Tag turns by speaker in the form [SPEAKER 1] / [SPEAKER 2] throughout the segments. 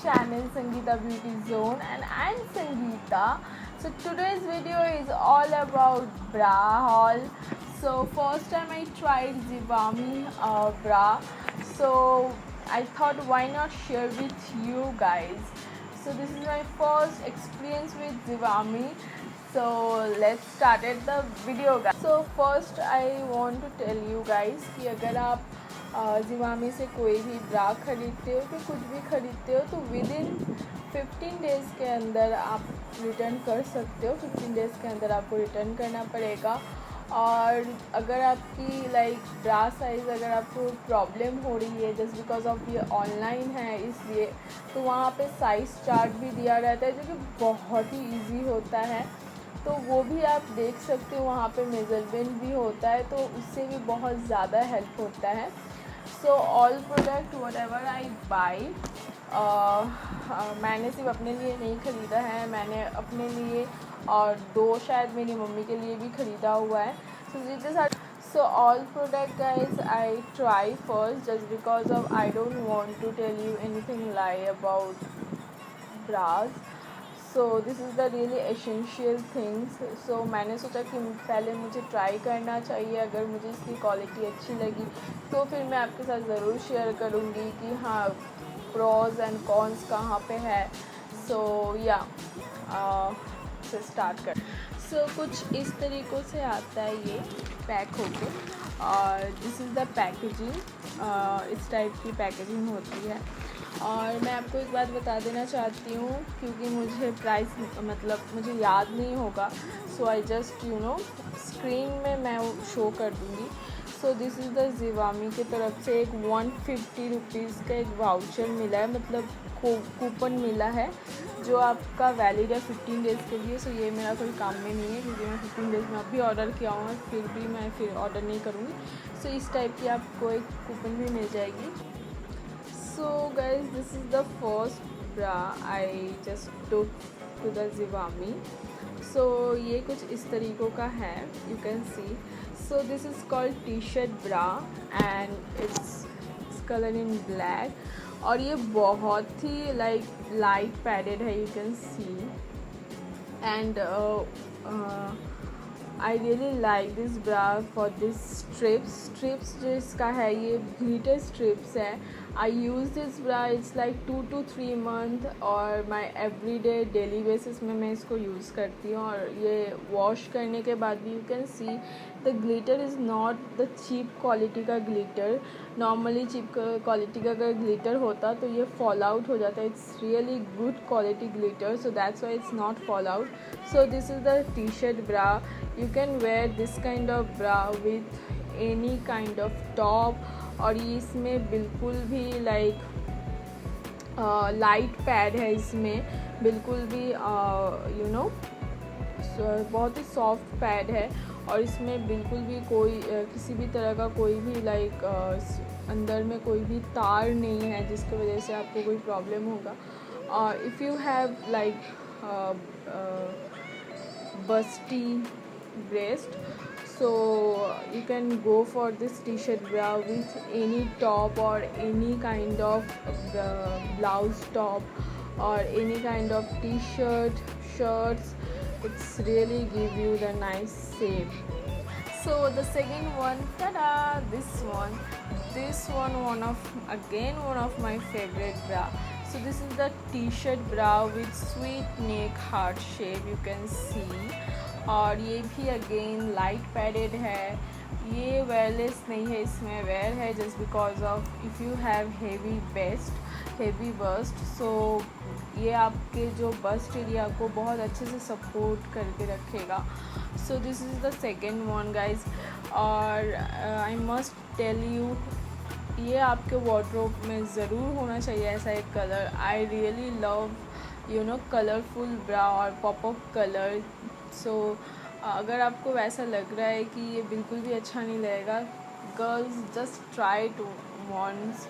[SPEAKER 1] channel Sangeeta Beauty Zone and I'm Sangeeta. So today's video is all about bra haul. So first time I tried Zivame bra. So I thought why not share with you guys. So this is my first experience with Zivame. So let's start the video guys. So first I want to tell you guys कि अगर आप ज़िवामे से कोई भी ब्रा ख़रीदते हो तो कुछ भी ख़रीदते हो तो विद इन 15 डेज़ के अंदर आप रिटर्न कर सकते हो। 15 डेज़ के अंदर आपको रिटर्न करना पड़ेगा। और अगर आपकी ब्रा साइज़ अगर आपको प्रॉब्लम हो रही है जस्ट बिकॉज ऑफ ये ऑनलाइन है इसलिए, तो वहाँ पे साइज़ चार्ट भी दिया रहता है जो कि बहुत ही ईजी होता है, तो वो भी आप देख सकते हो। वहाँ पे मेज़रमेंट भी होता है तो उससे भी बहुत ज़्यादा हेल्प होता है। So all product what ever I by, मैंने सिर्फ अपने लिए नहीं ख़रीदा है, मैंने अपने लिए और 2 शायद मेरी मम्मी के लिए भी ख़रीदा हुआ है। So all product guys I try first just because of I don't want to tell you anything lie about bras. So this is the really essential things. So मैंने सोचा कि पहले मुझे ट्राई करना चाहिए, अगर मुझे इसकी क्वालिटी अच्छी लगी तो फिर मैं आपके साथ ज़रूर शेयर करूँगी कि हाँ प्रोज एंड कॉन्स कहाँ पे है। सो या से स्टार्ट कर। सो कुछ इस तरीक़ों से आता है ये पैक होके, और दिस इज़ द पैकेजिंग। इस टाइप की पैकेजिंग होती है। और मैं आपको एक बात बता देना चाहती हूँ क्योंकि मुझे प्राइस मुझे याद नहीं होगा, सो आई जस्ट स्क्रीन में मैं शो कर दूँगी। सो दिस इज़ द ज़िवामे की तरफ से एक 150 रुपीज़ का एक वाउचर मिला है, कूपन मिला है जो आपका वैलिड है 15 डेज़ के लिए। सो ये मेरा कोई काम में नहीं है क्योंकि मैं 15 डेज़ में अभी ऑर्डर किया हूँ, फिर भी मैं ऑर्डर नहीं करूँगी। सो इस टाइप की आपको एक कूपन भी मिल जाएगी। So guys, this is the first bra I just took to the Zivame. So ये कुछ इस तरीक़ों का है, you can see. So this is called t-shirt bra and it's color in black, और ये बहुत ही light padded है, you can see. And I really like this bra for this strips जो इसका है ये ग्लिटर स्ट्रिप्स है। I use this bra it's like 2 to 3 month, और my everyday डेली बेसिस में मैं इसको यूज़ करती हूँ। और ये वॉश करने के बाद भी you can see the glitter is not the cheap quality का ग्लिटर। नॉर्मली चीप क्वालिटी का अगर ग्लिटर होता तो ये फॉल आउट हो जाता है। It's really good quality glitter, so that's why it's not fall out. So this is the T shirt bra. You can wear this kind of bra with any kind of top, और ये इसमें बिल्कुल भी light pad है, इसमें बिल्कुल भी बहुत ही सॉफ्ट पैड है, और इसमें बिल्कुल भी कोई किसी भी तरह का कोई भी अंदर में कोई भी तार नहीं है जिसकी वजह से आपको कोई प्रॉब्लम होगा। और if you have busty breast, so you can go for this t-shirt bra with any top or any kind of blouse top or any kind of t-shirt, shirts. It's really give you the nice shape. So the second one, tada, this one one of my favorite bra. So this is the t-shirt bra with sweet neck heart shape, you can see. और ये भी again light padded है, ये वेयरलेस नहीं है, इसमें wire है just because of if you have heavy bust. So ये आपके जो बस्ट एरिया को बहुत अच्छे से सपोर्ट करके रखेगा। सो this is the second one guys. और आई मस्ट टेल यू ये आपके वार्डरोब में ज़रूर होना चाहिए ऐसा एक colour. I really love colourful bra और पॉप अप कलर। सो अगर आपको वैसा लग रहा है कि ये बिल्कुल भी अच्छा नहीं लगेगा, girls just try to wants,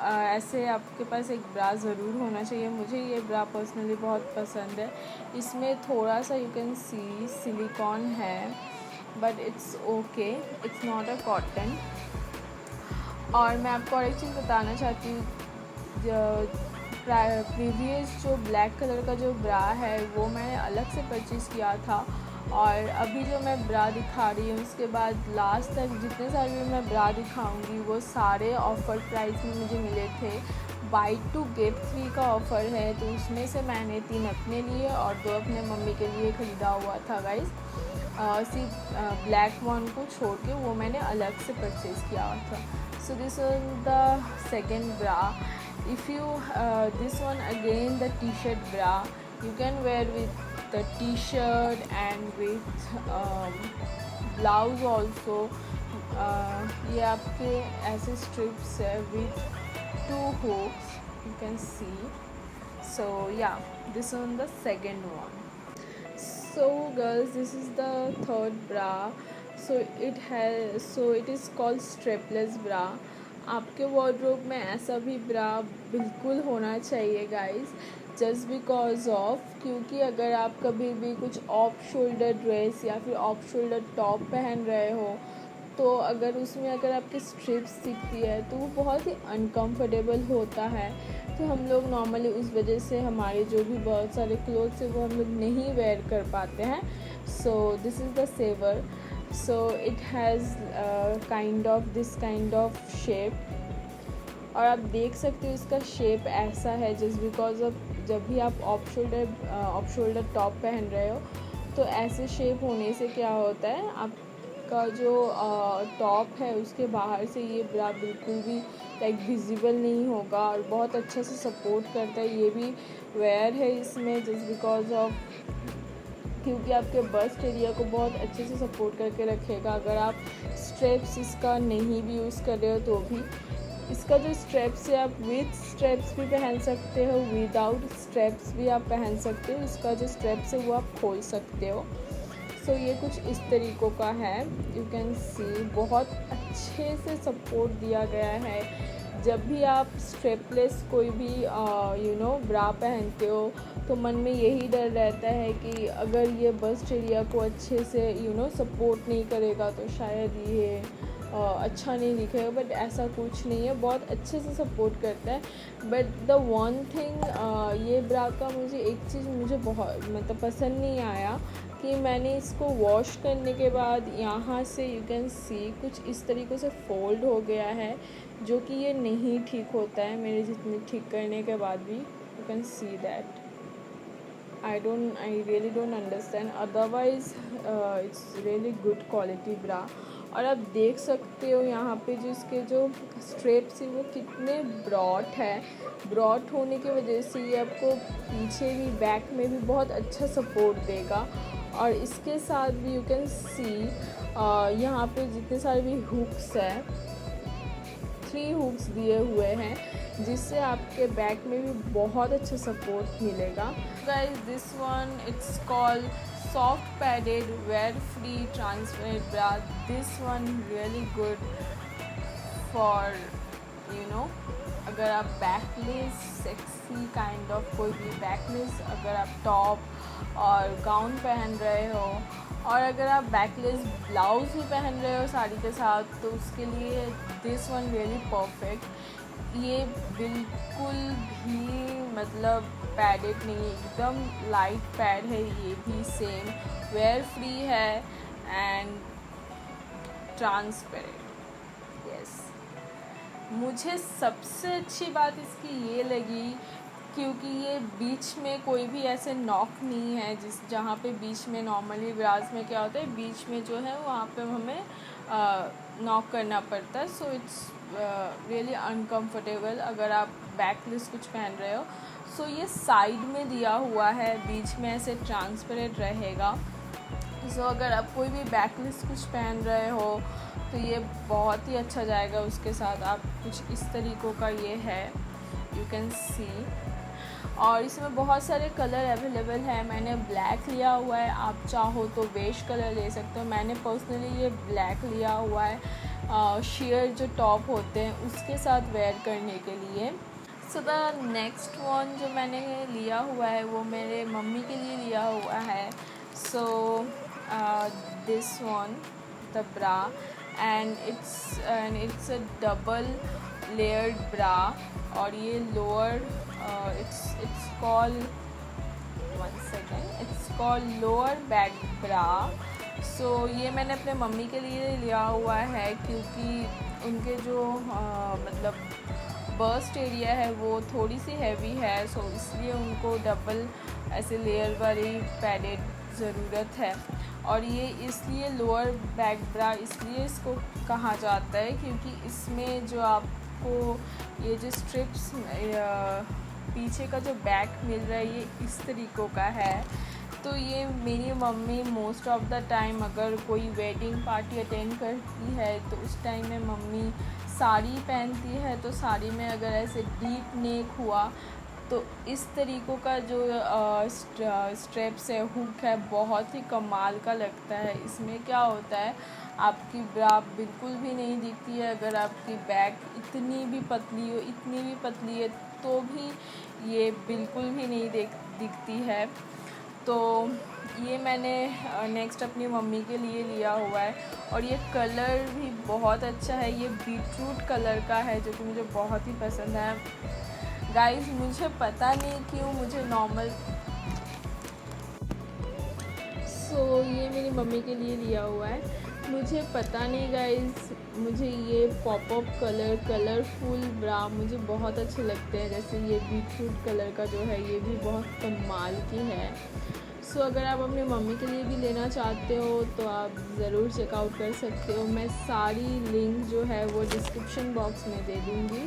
[SPEAKER 1] ऐसे आपके पास एक ब्रा ज़रूर होना चाहिए। मुझे ये ब्रा पर्सनली बहुत पसंद है। इसमें थोड़ा सा यू कैन सी सिलिकॉन है, but it's okay, it's not a cotton. और मैं आपको और एक चीज़ बताना चाहती हूँ, प्रीवियस जो ब्लैक कलर का जो ब्रा है वो मैंने अलग से परचेज़ किया था, और अभी जो मैं ब्रा दिखा रही हूँ उसके बाद लास्ट तक जितने सारे भी मैं ब्रा दिखाऊंगी वो सारे ऑफ़र प्राइस में मुझे मिले थे। बाई 2 गेट 3 का ऑफ़र है, तो उसमें से मैंने 3 अपने लिए और 2 अपने मम्मी के लिए ख़रीदा हुआ था गाइस। सिर्फ ब्लैक वन को छोड़ के वो मैंने अलग से परचेज़ किया हुआ था। So this is the second bra. If you this one again the T shirt bra, you can wear with the t-shirt and with blouse also। ये आपके ऐसे strips है with 2 hooks, you can see। So yeah, this on the second one। So girls, this is the third bra। So it is called strapless bra। आपके wardrobe में ऐसा भी ब्रा बिल्कुल होना चाहिए गाइस, जस्ट बिकॉज ऑफ, क्योंकि अगर आप कभी भी कुछ ऑफ शोल्डर ड्रेस या फिर ऑफ शोल्डर टॉप पहन रहे हो तो अगर उसमें अगर आपकी स्ट्रिप्स दिखती है तो वो बहुत ही अनकंफर्टेबल होता है। तो हम लोग नॉर्मली उस वजह से हमारे जो भी बहुत सारे क्लोथ्स है वो हम लोग नहीं वेयर कर पाते हैं। So this is the saver. So it has kind of shape, और आप देख सकते हो इसका शेप ऐसा है जस्ट बिकॉज ऑफ जब भी आप ऑफ शोल्डर टॉप पहन रहे हो तो ऐसे शेप होने से क्या होता है, आपका जो टॉप है उसके बाहर से ये ब्रा बिल्कुल भी लाइक विजिबल नहीं होगा और बहुत अच्छा से सपोर्ट करता है। ये भी वेयर है इसमें जस्ट बिकॉज ऑफ, क्योंकि आपके बस्ट एरिया को बहुत अच्छे से सपोर्ट करके रखेगा। अगर आप स्ट्रेप्स इसका नहीं भी यूज़ कर रहे हो तो भी इसका जो स्ट्रेप्स है आप विथ स्ट्रेप्स भी पहन सकते हो, विदाउट स्ट्रेप्स भी आप पहन सकते हो। इसका जो स्ट्रेप्स है वो आप खोल सकते हो। सो ये कुछ इस तरीक़ों का है, यू कैन सी बहुत अच्छे से सपोर्ट दिया गया है। जब भी आप स्ट्रेपलेस कोई भी ब्रा पहनते हो तो मन में यही डर रहता है कि अगर ये बस्ट एरिया को अच्छे से सपोर्ट नहीं करेगा तो शायद ये अच्छा नहीं दिखेगा, बट ऐसा कुछ नहीं है, बहुत अच्छे से सपोर्ट करता है। बट द वन थिंग, ये ब्रा का मुझे एक चीज़ मुझे बहुत मतलब पसंद नहीं आया कि मैंने इसको वॉश करने के बाद यहाँ से यू कैन सी कुछ इस तरीक़े से फोल्ड हो गया है, जो कि ये नहीं ठीक होता है मेरे जितने ठीक करने के बाद भी। You can see that I really don't understand, otherwise it's really good quality bra। और आप देख सकते हो यहाँ पे जो इसके जो स्ट्रेप्स हैं वो कितने ब्रॉड है। ब्रॉड होने की वजह से ये आपको पीछे भी बैक में भी बहुत अच्छा सपोर्ट देगा। और इसके साथ भी यू कैन सी यहाँ पे जितने सारे भी हुक्स हैं, 3 हुक्स दिए हुए हैं जिससे आपके बैक में भी बहुत अच्छा सपोर्ट मिलेगा। Guys this one it's called soft padded wire free transparent bra. This one really good for अगर आप बैकलेस सेक्सी काइंड ऑफ कोई भी बैकलेस अगर आप टॉप और गाउन पहन रहे हो, और अगर आप बैकलेस ब्लाउज भी पहन रहे हो साड़ी के साथ तो उसके लिए दिस वन रियली परफेक्ट। ये बिल्कुल भी मतलब पैडेड नहीं, एकदम लाइट पैड है, ये भी सेम वेयर फ्री है एंड ट्रांसपेरेंट। यस, मुझे सबसे अच्छी बात इसकी ये लगी क्योंकि ये बीच में कोई भी ऐसे नॉक नहीं है जहाँ पे बीच में नॉर्मली ब्राज में क्या होता है बीच में जो है वहाँ पे हमें नॉक करना पड़ता है। सो इट्स रियली अनकंफर्टेबल अगर आप बैकलेस कुछ पहन रहे हो। सो ये साइड में दिया हुआ है, बीच में ऐसे ट्रांसपेरेंट रहेगा। सो अगर आप कोई भी बैकलेस कुछ पहन रहे हो तो ये बहुत ही अच्छा जाएगा उसके साथ। आप कुछ इस तरीक़ों का ये है, यू कैन सी। और इसमें बहुत सारे कलर अवेलेबल है। मैंने ब्लैक लिया हुआ है, आप चाहो तो बेज कलर ले सकते हो। मैंने पर्सनली ये ब्लैक लिया हुआ है शेयर जो टॉप होते हैं उसके साथ वेयर करने के लिए। सो द नेक्स्ट वन जो मैंने लिया हुआ है वो मेरे मम्मी के लिए लिया हुआ है। So this one the bra and it's a double layered bra. और ये lower it's called, one second, it's called lower back bra. So ये मैंने अपने मम्मी के लिए लिया हुआ है क्योंकि उनके जो मतलब बस्ट एरिया है वो थोड़ी सी हैवी है, सो इसलिए उनको डबल ऐसे लेयर वाली पैडेड ज़रूरत है। और ये इसलिए लोअर बैक ब्रा इसलिए इसको कहा जाता है क्योंकि इसमें जो आपको ये जो स्ट्रिप्स पीछे का जो बैक मिल रहा है ये इस तरीक़ों का है। तो ये मेरी mummy most of the time अगर कोई वेडिंग पार्टी अटेंड करती है तो उस टाइम में मम्मी साड़ी पहनती है, तो साड़ी में अगर ऐसे डीप नेक हुआ तो इस तरीक़ों का जो स्ट्रेप्स है, हुक है, बहुत ही कमाल का लगता है। इसमें क्या होता है, आपकी ब्रा बिल्कुल भी नहीं दिखती है। अगर आपकी बैक इतनी भी पतली हो, इतनी भी पतली है, तो भी ये बिल्कुल भी नहीं दिखती है। तो ये मैंने नेक्स्ट अपनी मम्मी के लिए लिया हुआ है और ये कलर भी बहुत अच्छा है। ये बीटरूट कलर का है जो कि मुझे बहुत ही पसंद है। गाइस मुझे पता नहीं क्यों मुझे नॉर्मल ये मेरी मम्मी के लिए लिया हुआ है। मुझे पता नहीं गाइस, मुझे ये पॉपअप कलरफुल ब्रा मुझे बहुत अच्छे लगते हैं। जैसे ये बीटरूट कलर का जो है ये भी बहुत कमाल की है। सो अगर आप अपनी मम्मी के लिए भी लेना चाहते हो तो आप ज़रूर चेकआउट कर सकते हो। मैं सारी लिंक जो है वो डिस्क्रिप्शन बॉक्स में दे दूँगी,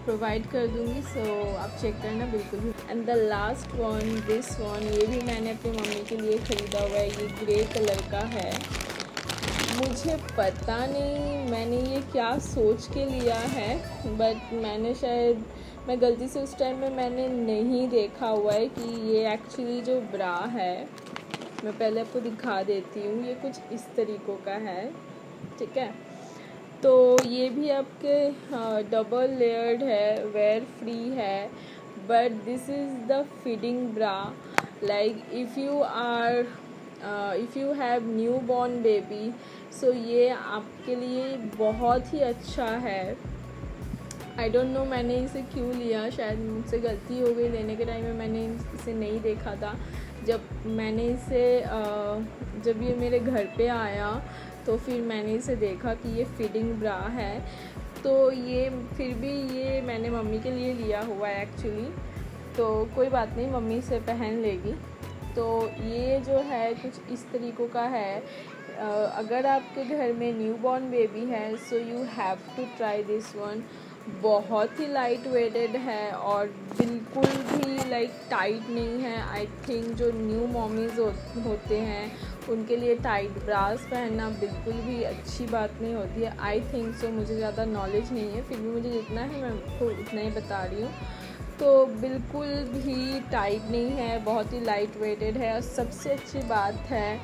[SPEAKER 1] प्रोवाइड कर दूँगी। सो आप चेक करना बिल्कुल भी। And the last one, this one, ये भी मैंने अपनी मम्मी के लिए ख़रीदा हुआ है। ये ग्रे कलर का है। मुझे पता नहीं मैंने ये क्या सोच के लिया है, बट मैं गलती से उस टाइम में मैंने नहीं देखा हुआ है कि ये एक्चुअली जो ब्रा है, मैं पहले आपको दिखा देती हूँ। ये कुछ इस तरीक़ों का है, ठीक है। तो ये भी आपके डबल लेयर्ड है, वेयर फ्री है, but this is the fitting bra. Like if you have newborn baby, so ये आपके लिए बहुत ही अच्छा है। आई डोंट नो मैंने इसे क्यों लिया, शायद मुझसे गलती हो गई लेने के टाइम में, मैंने इसे नहीं देखा था। जब मैंने इसे जब ये मेरे घर पे आया तो फिर मैंने इसे देखा कि ये फिटिंग ब्रा है। तो ये फिर भी ये मैंने मम्मी के लिए लिया हुआ है एक्चुअली, तो कोई बात नहीं, मम्मी इसे पहन लेगी। तो ये जो है कुछ इस तरीक़ों का है। अगर आपके घर में न्यू बॉर्न बेबी है so you have to try this one. बहुत ही लाइट वेटेड है और बिल्कुल भी लाइक टाइट नहीं है। आई थिंक जो न्यू मॉमीज़ होते हैं उनके लिए टाइट ब्रास पहनना बिल्कुल भी अच्छी बात नहीं होती है। आई थिंक सो, मुझे ज़्यादा नॉलेज नहीं है, फिर भी मुझे जितना है मैं आपको उतना ही बता रही हूँ। तो बिल्कुल भी टाइट नहीं है, बहुत ही लाइट वेटेड है। और सबसे अच्छी बात है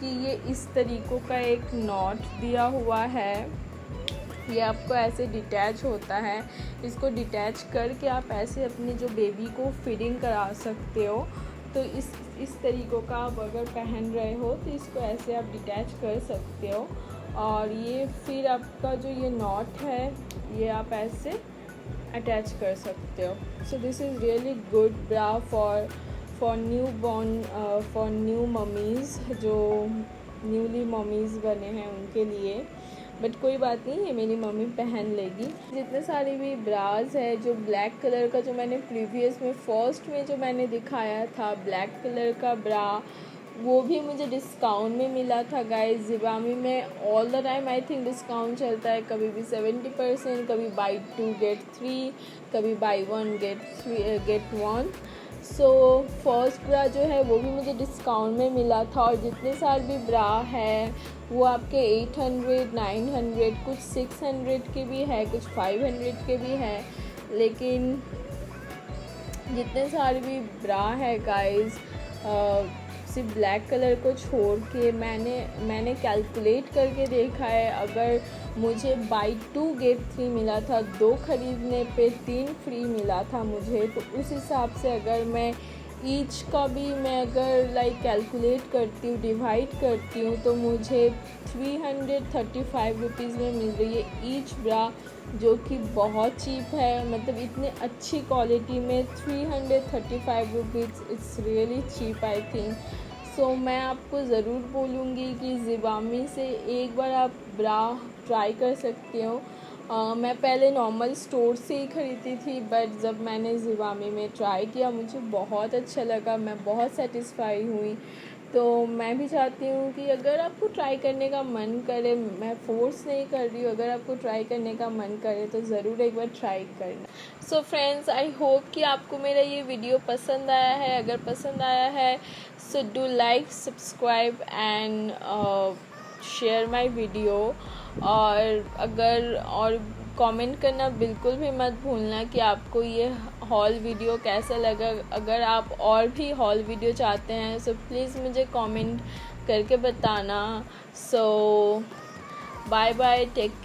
[SPEAKER 1] कि ये इस तरीक़ों का एक नॉट दिया हुआ है। ये आपको ऐसे डिटैच होता है, इसको डिटैच करके आप ऐसे अपनी जो बेबी को फीडिंग करा सकते हो। तो इस तरीक़ों का आप अगर पहन रहे हो तो इसको ऐसे आप डिटैच कर सकते हो। और ये फिर आपका जो ये नॉट है ये आप ऐसे अटैच कर सकते हो। सो this is really good bra for new born, for new mummy's जो न्यूली मम्मीज़ बने हैं उनके लिए। बट कोई बात नहीं, ये मेरी मम्मी पहन लेगी। जितने सारे भी ब्राज है, जो ब्लैक कलर का जो मैंने प्रीवियस में फर्स्ट में जो मैंने दिखाया था ब्लैक कलर का ब्रा, वो भी मुझे डिस्काउंट में मिला था गाइस। ज़िवामे में all the time I think discount चलता है, कभी भी 70%, कभी बाई 2 गेट 3, कभी बाई 1 गेट 1। सो फर्स्ट ब्रा जो है वो भी मुझे डिस्काउंट में मिला था। और जितने सारे भी ब्रा है वो आपके 800, 900, कुछ 600 के भी है, कुछ 500 के भी है। लेकिन जितने सारे भी ब्रा है गाइस, सिर्फ ब्लैक कलर को छोड़ के मैंने कैलकुलेट करके देखा है। अगर मुझे बाई 2 गेट 3 मिला था, 2 ख़रीदने पे 3 फ्री मिला था मुझे, तो उस हिसाब से अगर मैं ईच का भी मैं अगर लाइक कैलकुलेट करती हूँ, डिवाइड करती हूँ, तो मुझे 335 रुपीज़ में मिल रही है ईच ब्रा, जो कि बहुत चीप है। मतलब इतने अच्छी क्वालिटी में 335 rupees, it's really cheap I think. So मैं आपको ज़रूर बोलूँगी कि ज़िवामे से एक बार आप ब्रा ट्राई कर सकते हो। मैं पहले नॉर्मल स्टोर से ही ख़रीदती थी, बट जब मैंने ज़िवामे में ट्राई किया मुझे बहुत अच्छा लगा, मैं बहुत सेटिस्फाई हुई। तो मैं भी चाहती हूँ कि अगर आपको ट्राई करने का मन करे, मैं फ़ोर्स नहीं कर रही हूँ, अगर आपको ट्राई करने का मन करे तो ज़रूर एक बार ट्राई करना। सो फ्रेंड्स, आई होप कि आपको मेरा ये वीडियो पसंद आया है। अगर पसंद आया है so do like, subscribe and share my video. और कमेंट करना बिल्कुल भी मत भूलना कि आपको ये हॉल वीडियो कैसा लगा। अगर आप और भी हॉल वीडियो चाहते हैं सो प्लीज़ मुझे कमेंट करके बताना। सो बाय बाय, टेक केयर।